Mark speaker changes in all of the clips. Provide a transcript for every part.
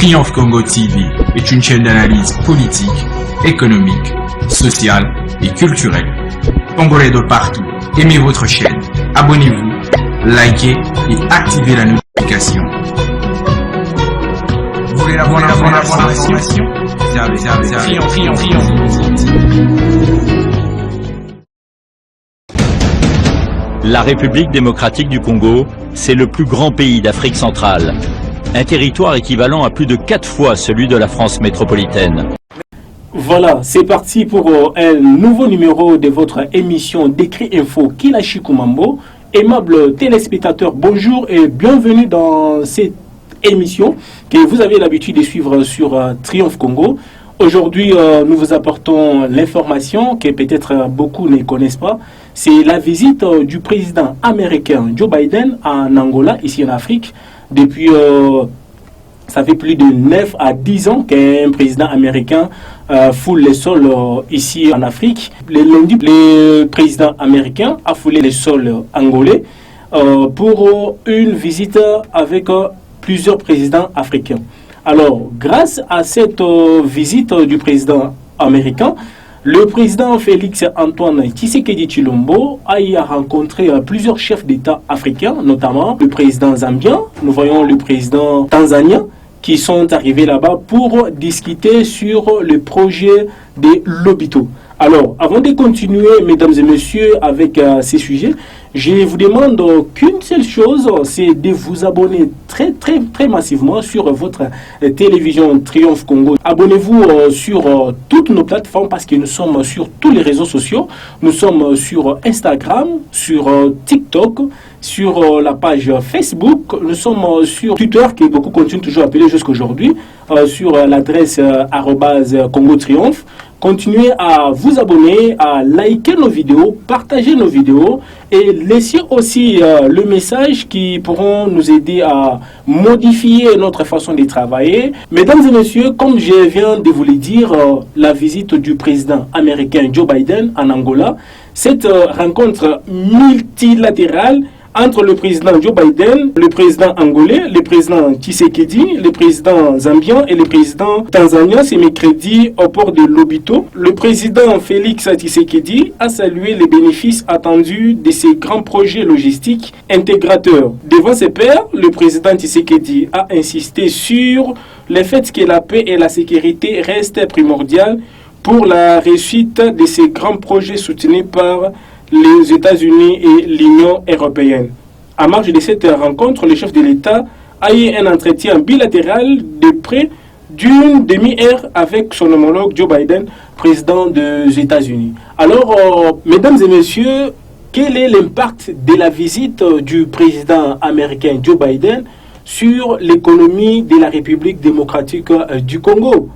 Speaker 1: Triomphe Congo TV est une chaîne d'analyse politique, économique, sociale et culturelle. Congolais de partout, aimez votre chaîne, abonnez-vous, likez et activez la notification. Vous voulez la bonne information?
Speaker 2: La République démocratique du Congo, c'est le plus grand pays d'Afrique centrale. Un territoire équivalent à plus de 4 fois celui de la France métropolitaine.
Speaker 3: Voilà, c'est parti pour un nouveau numéro de votre émission Décrit Info Kilashi Kumambo. Aimables téléspectateurs, bonjour et bienvenue dans cette émission que vous avez l'habitude de suivre sur Triomphe Congo. Aujourd'hui, nous vous apportons l'information que peut-être beaucoup ne connaissent pas. C'est la visite du président américain Joe Biden en Angola, ici en Afrique. Depuis, ça fait plus de 9 à 10 ans qu'un président américain foule les sols ici en Afrique. Le lundi, le président américain a foulé les sols angolais pour une visite avec plusieurs présidents africains. Alors, grâce à cette visite du président américain, le président Félix Antoine Tshisekedi Tshilombo a rencontré plusieurs chefs d'État africains, notamment le président zambien, nous voyons le président tanzanien, qui sont arrivés là-bas pour discuter sur le projet des Lobito. Alors, avant de continuer, mesdames et messieurs, avec ces sujets, je vous demande qu'une seule chose, c'est de vous abonner très massivement sur votre télévision Triomphe Congo. Abonnez-vous sur toutes nos plateformes parce que nous sommes sur tous les réseaux sociaux. Nous sommes sur Instagram, sur TikTok, sur la page Facebook. Nous sommes sur Twitter, que beaucoup continuent toujours à appeler jusqu'à aujourd'hui, sur l'adresse @Congo Triomphe. Continuez à vous abonner, à liker nos vidéos, partager nos vidéos et laissez aussi le message qui pourront nous aider à modifier notre façon de travailler. Mesdames et messieurs, comme je viens de vous le dire, la visite du président américain Joe Biden en Angola, cette rencontre multilatérale entre le président Joe Biden, le président angolais, le président Tshisekedi, le président zambien et le président tanzanien, c'est mercredi au port de Lobito. Le président Félix Tshisekedi a salué les bénéfices attendus de ces grands projets logistiques intégrateurs. Devant ses pairs, le président Tshisekedi a insisté sur le fait que la paix et la sécurité restent primordiales pour la réussite de ces grands projets soutenus par les États-Unis et l'Union européenne. À marge de cette rencontre, le chef de l'État a eu un entretien bilatéral de près d'une demi-heure avec son homologue Joe Biden, président des États-Unis. Alors, mesdames et messieurs, quel est l'impact de la visite du président américain Joe Biden sur l'économie de la République démocratique du Congo?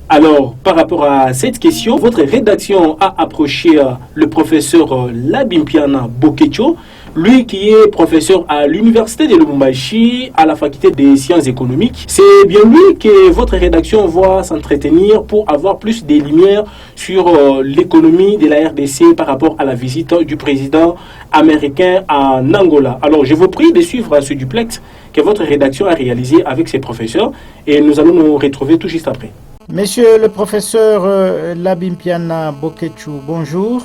Speaker 3: Alors, par rapport à cette question, votre rédaction a approché le professeur Labimpiana Bokecho, lui qui est professeur à l'université de Lubumbashi, à la faculté des sciences économiques. C'est bien lui que votre rédaction va s'entretenir pour avoir plus de lumière sur l'économie de la RDC par rapport à la visite du président américain en Angola. Alors, je vous prie de suivre ce duplex que votre rédaction a réalisé avec ses professeurs et nous allons nous retrouver tout juste après.
Speaker 4: Monsieur le professeur Labimpiana Bokechu, bonjour.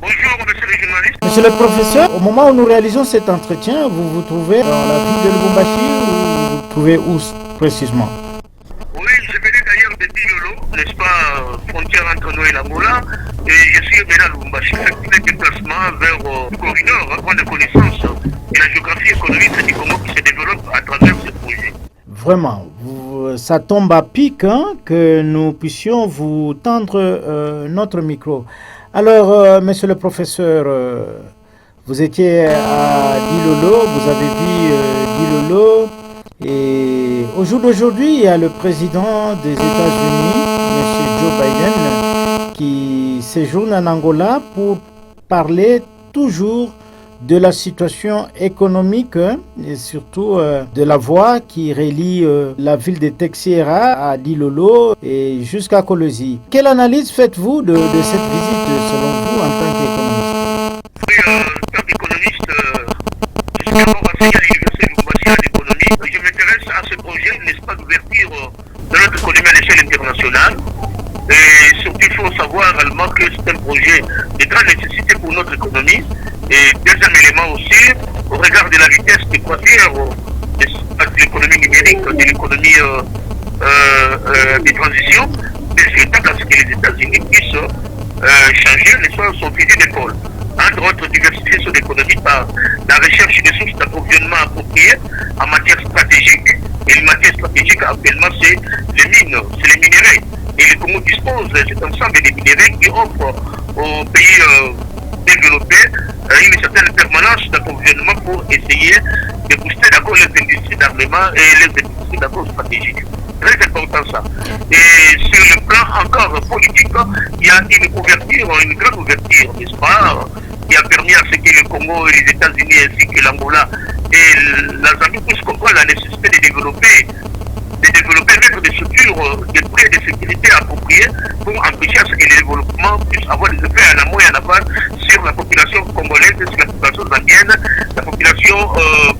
Speaker 5: Bonjour, monsieur le journaliste.
Speaker 4: Monsieur le professeur, au moment où nous réalisons cet entretien, vous vous trouvez dans la ville de Lubumbashi ou vous vous trouvez où précisément?
Speaker 5: Oui, je venais d'ailleurs de Bilolo, n'est-ce pas, frontière entre nous et l'Angola, et je suis venu à Lubumbashi, fait des déplacements vers le corridor, avoir des connaissances de la géographie économique du Congo qui se développe à travers ce projet.
Speaker 4: Vraiment, ça tombe à pic que nous puissions vous tendre notre micro. Alors, monsieur le professeur, vous étiez à Dilolo, vous avez vu Dilolo, et au jour d'aujourd'hui, il y a le président des États-Unis, monsieur Joe Biden, qui séjourne en Angola pour parler toujours de la situation économique et surtout de la voie qui relie la ville de Texiera à Dilolo et jusqu'à Kolosi. Quelle analyse faites-vous de cette visite selon vous en tant qu'économiste?
Speaker 5: Oui, en tant qu'économiste, je suis d'abord enseigné à l'université de Lubumbashi en économie. Je m'intéresse s'intéresse à ce projet, n'est-ce pas, d'ouverture de notre économie à l'échelle internationale. Et surtout, il faut savoir également que c'est un projet de grande nécessité pour notre économie. Et deuxième élément aussi, au regard de la vitesse de croisière de l'économie numérique, de l'économie de transition, c'est souhaitable à ce que les États-Unis puissent changer son fusil d'épaule. Entre autres, diversifier son économie par la recherche des sources d'approvisionnement appropriées en matière stratégique. Et les matières stratégiques actuellement, c'est les mines, c'est les minéraux. Et le Congo dispose de cet ensemble de minéraux qui offrent aux pays développés une certaine permanence d'approvisionnement pour essayer de booster d'abord les industries d'armement et les industries d'abord stratégiques. Très important ça. Et sur le plan encore politique, il y a une ouverture, une grande ouverture, n'est-ce pas, qui a permis à ce que le Congo et les États-Unis ainsi que l'Angola et la Zambie puissent comprendre la nécessité de développer mettre des structures de prêts de sécurité appropriées pour empêcher à ce que le développement puisse avoir des effets en amont et en aval sur la population congolaise, sur la population zambienne, la population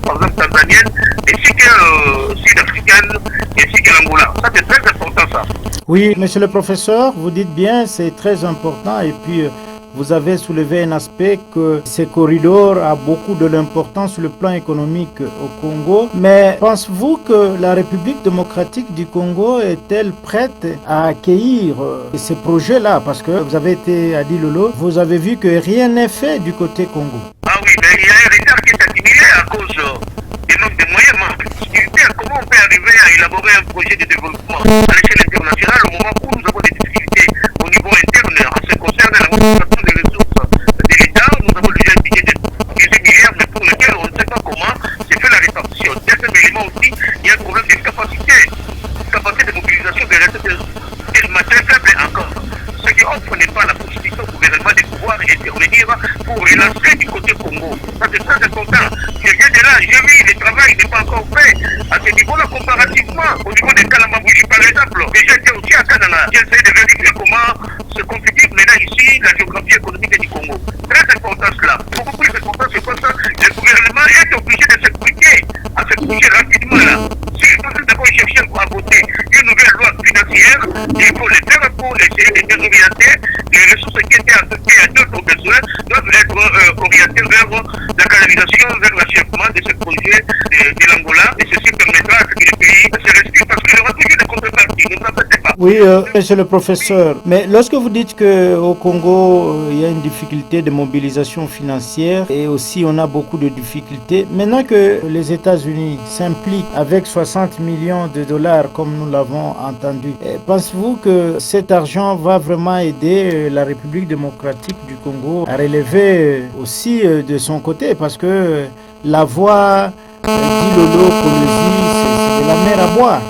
Speaker 5: par exemple tanzanienne, ainsi que sud-africaine, ainsi que l'Angola. Ça c'est très important ça.
Speaker 4: Oui, monsieur le professeur, vous dites bien, c'est très important et puis vous avez soulevé un aspect que ce corridor a beaucoup de l'importance sur le plan économique au Congo. Mais pensez-vous que la République démocratique du Congo est-elle prête à accueillir ces projets-là? Parce que vous avez été à Dilolo, vous avez vu que rien n'est fait du côté Congo.
Speaker 5: Ah oui, mais il y a un retard qui est accumulé à cause des manques de moyens, manque de difficultés. Comment on peut arriver à élaborer un projet de développement à l'échelle internationale au moment où nous avons des difficultés au niveau interne en ce qui concerne la mobilisation des ressources de l'État? Nous avons déjà un budget de 18 milliards, mais pour lequel on ne sait pas comment se fait la répartition. Deuxième élément aussi, il y a un problème de capacité de mobilisation des ressources très faible encore. Ce qui offre n'est pas la possibilité au gouvernement de pouvoir intervenir pour relancer du côté Congo. Ça c'est très important. Je viens de là, j'ai vu, le travail n'est pas encore fait à ce niveau-là comparativement au niveau des Kalamabouji par exemple. Et j'étais aussi à Kanana. J'ai essayé de vérifier comment se configure maintenant ici la géographie économique du Congo. Très important cela. Beaucoup plus important, c'est quoi ça? Le gouvernement est obligé de à se coucher rapidement là. S'il faut d'abord chercher à voter une nouvelle loi financière, il faut le faire pour essayer de désorienter les ressources qui étaient associées à d'autres besoins, doivent être orientées vers la canalisation, vers l'achèvement de ce projet de l'Angola, et ceci permettra à ce que le pays se respire parce qu'il y aura toujours des contreparties, ne vous inquiétez pas.
Speaker 4: Oui, monsieur le professeur, mais lorsque vous dites qu'au Congo, il y a une difficulté de mobilisation financière et aussi on a beaucoup de difficultés, maintenant que les États-Unis s'impliquent avec 60 millions de dollars comme nous l'avons entendu, pensez-vous que cet argent va vraiment aider la République démocratique du Congo à relever aussi de son côté? Parce que la voie d'Ilolo Kolosi, c'est de la mer à boire.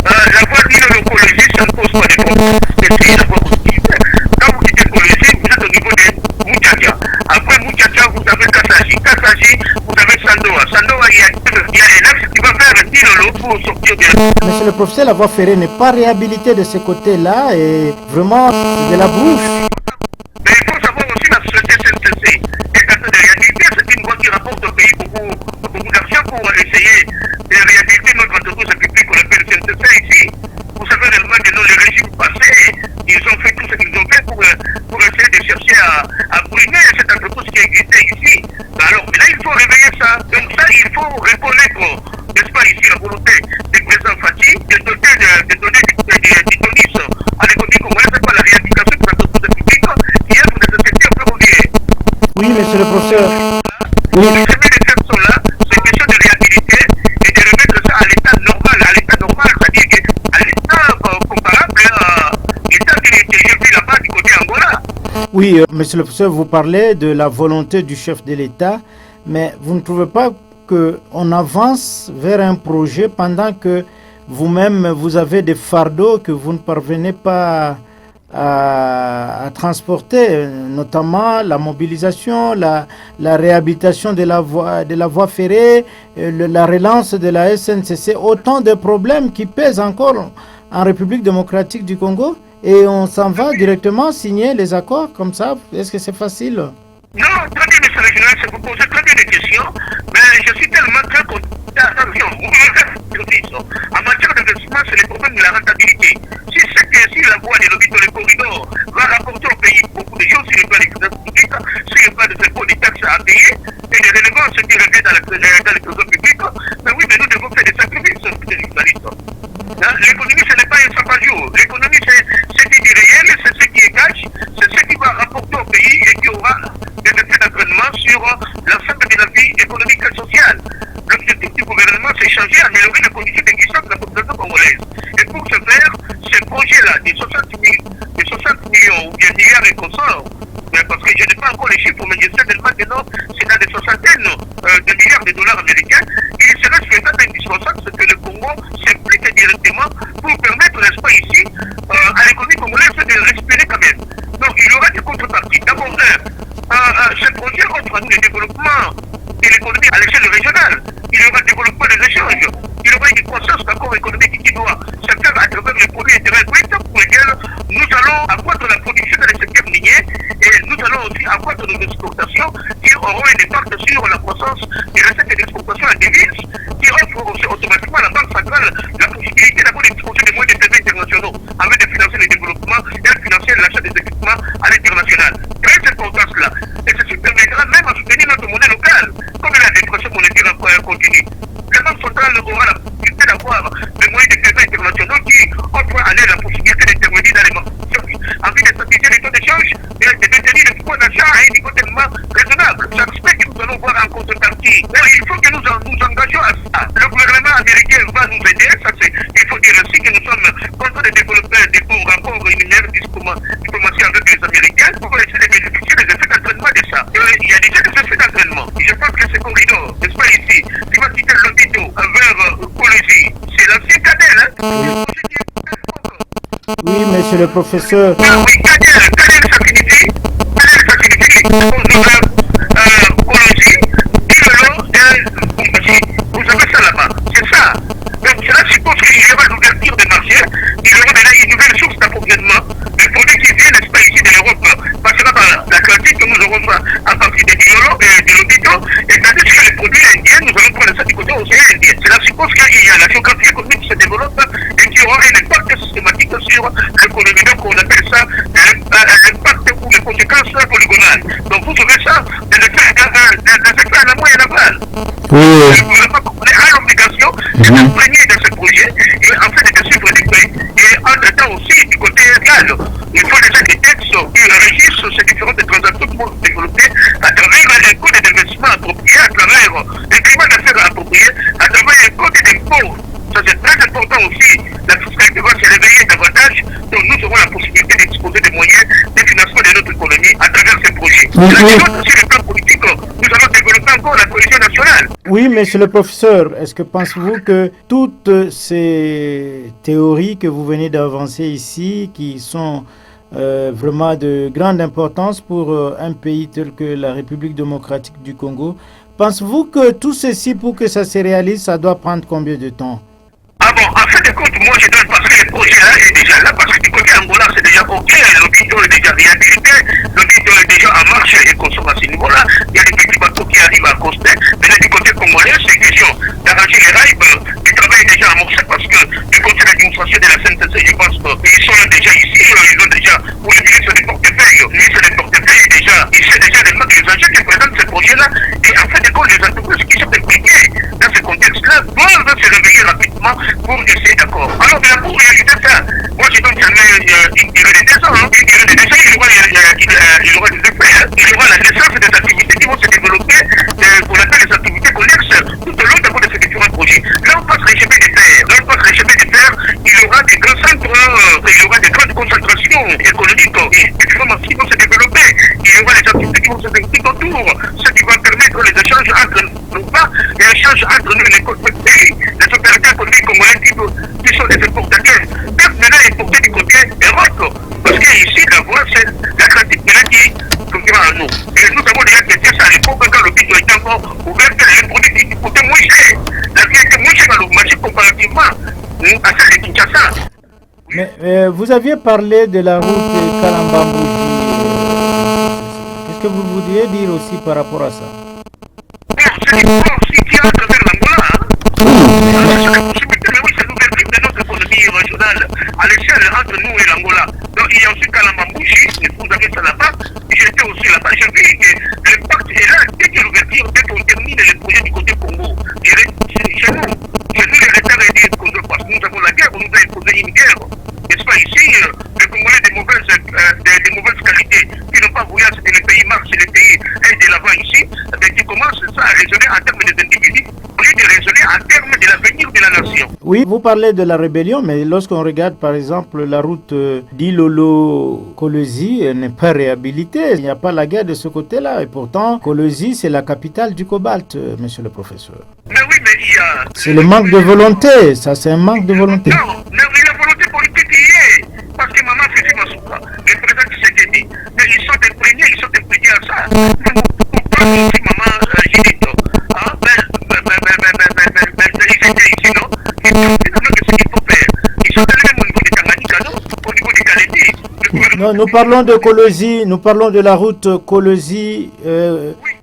Speaker 5: La voie d'Ilolo Kolosi, ça ne pose pas de problème. C'est la voie positive. Quand vous quittez Kolosi, vous êtes au niveau de Muchacha. Après Muchacha, vous avez Kassaji. Kassaji, vous avez Sandoa. Sandoa, il y a un axe qui va faire Dilolo pour sortir de...
Speaker 4: Monsieur le professeur, la voie ferrée n'est pas réhabilitée de ce côté-là et vraiment, c'est de la brousse.
Speaker 5: Mais il faut savoir aussi la société SNCC. Et quand de réhabiliter, c'est une voie qui rapporte au pays beaucoup d'argent pour essayer de réhabiliter notre entreprise publique qu'on appelle SNCC ici. Vous savez réellement que dans les régimes passés, ils ont fait tout ce qu'ils ont fait pour essayer de chercher à brimer cette entreprise qui existait ici. Alors, mais là, il faut réveiller ça. Donc ça, il faut reconnaître, n'est-ce pas, ici, la volonté du président Fati de donner du tonus à l'économie congolaise, c'est pas la réhabilitation de l'entreprise publique qui est pour des sociétés ferroviaires.
Speaker 4: Oui, monsieur le professeur.
Speaker 5: Oui. Les chemins de fer sont là, c'est question de réhabiliter et de remettre ça à l'état normal, c'est-à-dire à l'état comparable à l'état que j'ai vu là-bas du côté Angola.
Speaker 4: Oui, monsieur le professeur, vous parlez de la volonté du chef de l'État, mais vous ne trouvez pas qu'on avance vers un projet pendant que vous-même, vous avez des fardeaux que vous ne parvenez pas à transporter, notamment la mobilisation, la réhabilitation de la voie ferrée, la relance de la SNCC, autant de problèmes qui pèsent encore en République démocratique du Congo, et on s'en va directement signer les accords comme ça. Est-ce que c'est facile?
Speaker 5: Non, très bien, monsieur le général, vous posez très bien des questions, mais je suis tellement très content. Attention, sacrifices. En matière d'investissement, c'est le problème de la rentabilité. Si la voie des lobbies dans les corridors va rapporter au pays beaucoup de choses, s'il n'y a pas de finances publiques, s'il n'y a pas de impôts, des taxes à payer, et des relevances qui reviennent dans le trésor public, mais oui, mais nous devons faire des sacrifices, les journalistes. L'économie, ce n'est pas un sac à jour. L'économie, c'est ce qui est réel, c'est ce qui est cash, c'est ce qui va rapporter au pays et qui aura des effets d'entraînement sur l'ensemble de la vie économique et sociale. L'objectif du gouvernement, c'est changer, améliorer les conditions d'existence de la population congolaise. Et pour ce faire, ce projet-là, des 60 millions ou bien milliards et consorts, parce que je n'ai pas encore les chiffres, mais je sais tellement que non, c'est dans des soixantaines de milliards de dollars américains. Il serait souhaitable et indispensable que le Congo s'implique directement pour permettre, n'est-ce pas, ici, à l'économie congolaise de respirer quand même. Donc, il y aura des contreparties. D'abord, ce projet offre à nous le développement de l'économie à l'échelle régionale. Il y aura le développement des échanges. Il y aura une croissance d'accord économique qui doit se faire à travers les produits intérêts bruts pour lesquels nous allons accroître la production dans les secteurs miniers et nous allons aussi accroître nos exportations qui auront un impact sur la croissance des recettes d'exportation en devises qui offre aussi automatiquement à la Banque centrale la possibilité d'avoir des projets de moyens de paiement internationaux afin de financer le développement et de financer l'achat des équipements à l'international. Très important cela. Et ceci permettra même à soutenir notre monnaie locale, comme la dépression monétaire continue. La Banque centrale aura la possibilité d'avoir des moyens de paiement internationaux qui offrent à l'aide la possibilité d'intervenir dans les marchés afin de stabiliser les taux d'échange et de maintenir le pouvoir d'achat à un niveau tellement raisonnable. J'espère que nous allons voir en contrepartie. Mais il faut que nous engagions à ça. Le gouvernement américain va nous aider. Ça, il faut dire aussi que nous sommes en train de développer des bons rapports et une meilleure diplomatie avec les Américains pour essayer de bénéficier des effets d'entraînement de ça. Il y a déjà des effets d'entraînement. Je pense que ce corridor, n'est-ce pas ici, qui va quitter l'hôpital vers Colosie, c'est l'ancien Cadel, hein?
Speaker 4: Oui, monsieur le professeur.
Speaker 5: Oui, Cadel, ça signifie Colosie, Pilolo et Bumbashi. Vous savez ça là-bas, c'est ça. Donc cela suppose qu'il y aura l'ouverture des marchés, il y aura maintenant une nouvelle source d'approvisionnement. Les produits qui viennent, n'est-ce pas, ici de l'Europe, passera par l'Atlantique, que nous aurons à partir des Pilolo et de l'hôpital, et tandis que les produits indiens, nous allons prendre ça du côté océan Indien. Cela suppose qu'il y a la géographie économique qui se développe et qui aura un impact systématique sur l'économie. Donc on appelle ça l'impact ou les conséquences polygonales. Donc vous savez ça, des effets à la moyenne aval.
Speaker 4: Oui.
Speaker 5: Le gouvernement a l'obligation de s'imprégner de ce projet et en fait de suivre les faits. Et en temps aussi du côté légal, il faut déjà des textes qui régissent ces différentes transactions pour développer à travers un code d'investissement approprié, à travers un climat d'affaires approprié, à travers un code d'impôt. Ça c'est très important aussi. La fiscalité va se réveiller davantage, donc nous aurons la possibilité d'exposer des moyens de financement de notre économie à travers ces projets. Sur le plan politique, nous allons développer encore la cohésion nationale.
Speaker 4: Oui, monsieur le professeur, est-ce que pensez-vous que toutes ces théories que vous venez d'avancer ici, qui sont vraiment de grande importance pour un pays tel que la République démocratique du Congo, pensez-vous que tout ceci, pour que ça se réalise, ça doit prendre combien de temps?
Speaker 5: Ah bon, en fin de compte, moi je donne parce que le projet là est déjà là, parce que du côté Angola c'est déjà ok, l'hôpital est déjà réhabilité, l'hôpital est déjà en marche et consomme à ce niveau-là, il y a des petits bateaux qui arrivent à accoster, mais là, du côté congolais, c'est une question d'arranger les rails, du travail est déjà amorcé parce que du côté de l'administration de la CNTC, je pense qu'ils sont là déjà ici, ils ont déjà, pour le ministre des portefeuilles, le ministre des portefeuilles est déjà, il sait déjà les enjeux qui présentent ce projet-là, et en fin de compte, les entreprises qui sont impliquées dans ce contexte-là doivent se réveiller rapidement pour essayer d'accord. Alors, bien, pour réaliser ça, moi je donne une durée de 2 ans. Une durée de 2 ans, il y aura des effets. Il y aura la naissance des activités qui vont se développer, qu'on appelle les activités connexes, tout au long d'abord de ces différents projets. Là, on passe les chemins de fer. Il y aura des grands centres, il y aura des grandes concentrations économiques et différents qui vont se développer. Il y aura des activités qui vont se développer autour, ce qui va permettre les échanges entre nous pas, les échanges entre nous et les pays, les opérateurs économiques congolais qui sont des importateurs. Peuvent maintenant importer du côté Europe, parce que ici, la voie, c'est l'Atlantique maintenant qui conquérera à nous. Et nous avons déjà testé ça à l'époque quand l'hôpital était encore ouvert, les produits coûtaient moins cher. La vie était moins chère dans le marché comparativement à celle de Kinshasa.
Speaker 4: Mais vous aviez parlé de la route Kalambambouji. Qu'est-ce que vous voudriez dire aussi par rapport à ça?
Speaker 5: C'est une voie aussi qui est à travers l'Angola. C'est possible nationale à l'échelle entre nous et l'Angola. Donc il y a aussi Kalambambouchi, vous avez ça là-bas. J'étais aussi là-bas. J'ai vu que l'impact est là. Dès que l'ouverture, dès qu'on termine les projets du côté Congo, chez nous, les retards est dit qu'on doit, parce que nous avons la guerre, on nous a imposé une guerre. N'est-ce pas ici, les Congolais de mauvaise qualité, qui n'ont pas voulu que les pays marchent, les pays aillent de l'avant ici, mais qui commencent ça à raisonner en termes des individus, au lieu de raisonner en termes de l'avenir de la nation.
Speaker 4: Oui, vous parlez de la rébellion, mais lorsqu'on regarde par exemple la route d'Ilolo-Kolwezi n'est pas réhabilitée. Il n'y a pas la guerre de ce côté-là. Et pourtant, Kolwezi, c'est la capitale du cobalt, monsieur le professeur.
Speaker 5: Mais oui, mais il y a...
Speaker 4: C'est le manque de volonté, ça c'est un manque de volonté.
Speaker 5: Non, mais la volonté politique y est. Parce que maman Fifi Masuka, le président qui s'est dit, mais ils sont imprégnés à ça. Pourquoi ici, maman Judith, ils étaient ici, non? Ils ont dit que ce qu'il faut faire. Ils sont allés même au niveau de Tanganyika, non? Au niveau de Kaledi.
Speaker 4: Non, nous parlons de Kolwezi, nous parlons de la route Kolwezi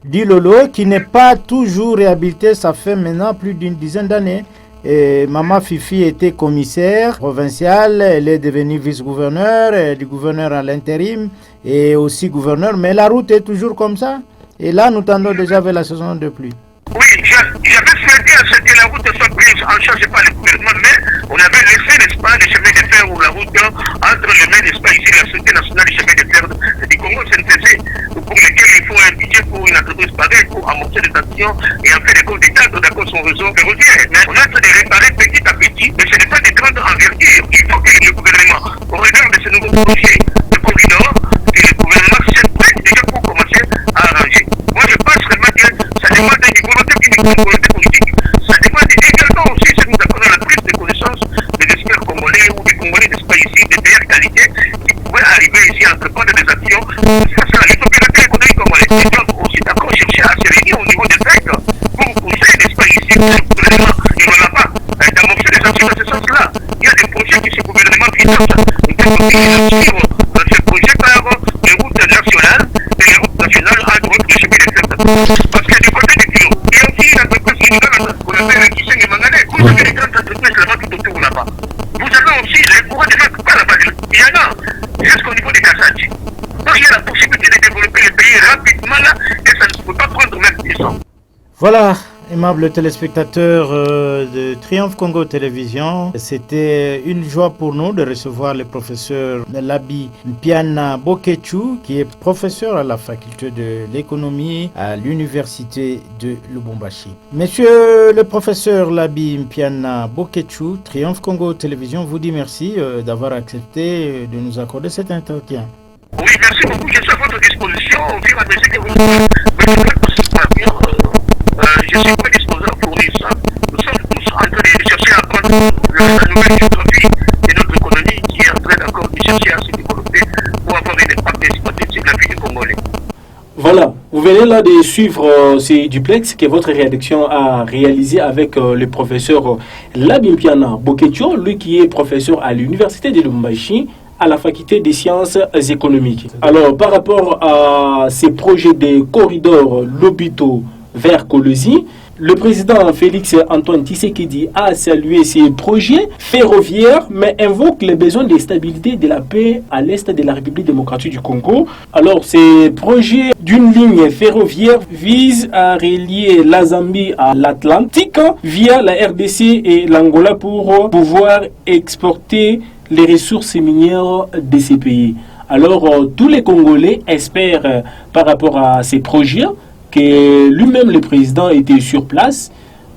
Speaker 4: d'Ilolo qui n'est pas toujours réhabilitée, ça fait maintenant plus d'une dizaine d'années. Et Maman Fifi était commissaire provincial, elle est devenue vice-gouverneur, du gouverneur à l'intérim et aussi gouverneur, mais la route est toujours comme ça. Et là, nous tendons déjà vers la saison de pluie.
Speaker 5: Oui, j'avais souhaité à ce que la route soit prise en charge par le gouvernement, mais on avait laissé, n'est-ce pas, les chemins de fer ou la route entre les mains, n'est-ce pas, ici, la Société nationale des chemins de fer du Congo, CNTC, pour lesquels il faut un budget pour une entreprise pareille, pour amorcer des actions et en fait des comptes d'État, d'accord, son réseau ferroviaire. Mais on a fait de réparer petit à petit, mais ce n'est pas de grande envergure. Il faut que le gouvernement regarde ce nouveau projet de corridor, que le gouvernement s'est prêt déjà pour commencer à arranger. Moi, je pense vraiment que ça demande une volonté politique. Ça demande également aussi, si nous avons la prise de connaissance des experts congolais ou des Congolais, n'est-ce pas ici, de meilleure qualité, qui pourraient arriver ici à entreprendre des actions. Ça, les opérateurs économiques congolais, ils doivent aussi d'accord chercher à se réunir au niveau des FEC pour pousser, n'est-ce pas ici, le gouvernement, il n'en a pas, d'amorcer des actions dans ce sens-là. Il y a des projets que ce gouvernement finance. Il faut suivre ce projet par les routes nationales et les routes nationales entre autres le chemin de fer. Parce que du côté du Kilo, il y a aussi une entreprise qu'on appelle Kiseng et Mangané. Vous avez des grandes entreprises là-bas tout autour là-bas. Vous avez aussi les courants de marques pas là-bas. Il y en a jusqu'au niveau des Kassachi. Donc il y a la possibilité de développer le pays rapidement là et ça ne peut pas prendre même 10 ans.
Speaker 4: Voilà, aimables téléspectateurs de Triomphe Congo Télévision, c'était une joie pour nous de recevoir le professeur Labi Mpiana Bokechu, qui est professeur à la faculté de l'économie à l'université de Lubumbashi. Monsieur le professeur Labi Mpiana Bokechu, Triomphe Congo Télévision vous dit merci d'avoir accepté de nous accorder cet entretien.
Speaker 5: Oui, merci beaucoup, je suis à votre disposition au fur et à mesure que vous je suis prédisposé à fournir ça. Nous sommes tous en train de chercher à prendre la nouvelle géographie de notre économie qui est en train encore de chercher à se développer pour avoir une participation sur la vie du Congolais.
Speaker 3: Voilà, vous venez là de suivre ces duplex que votre rédaction a réalisé avec le professeur Labi Mpiana Bokechu, lui qui est professeur à l'université de Lubumbashi, à la faculté des sciences économiques. Alors, par rapport à ces projets de corridors Lobito vers Kolwezi, le président Félix Antoine Tshisekedi a salué ces projets ferroviaires, mais invoque les besoins de stabilité et de la paix à l'est de la République démocratique du Congo. Alors, ces projets d'une ligne ferroviaire visent à relier la Zambie à l'Atlantique via la RDC et l'Angola pour pouvoir exporter les ressources minières de ces pays. Alors, tous les Congolais espèrent par rapport à ces projets que lui-même, le président, était sur place,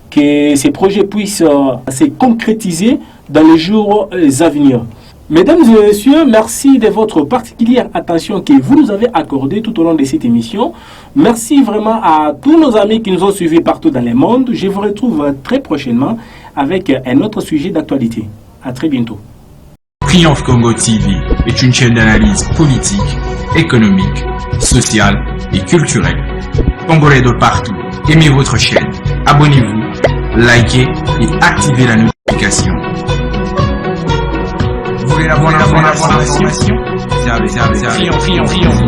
Speaker 3: que ces projets puissent se concrétiser dans les jours à venir. Mesdames et messieurs, merci de votre particulière attention que vous nous avez accordée tout au long de cette émission. Merci vraiment à tous nos amis qui nous ont suivis partout dans le monde. Je vous retrouve très prochainement avec un autre sujet d'actualité. À très bientôt.
Speaker 1: Triomphe Congo TV est une chaîne d'analyse politique, économique, sociale et culturelle. Congolais de partout, aimez votre chaîne, abonnez-vous, likez et activez la notification. Vous voulez la bonne information? Triomphe.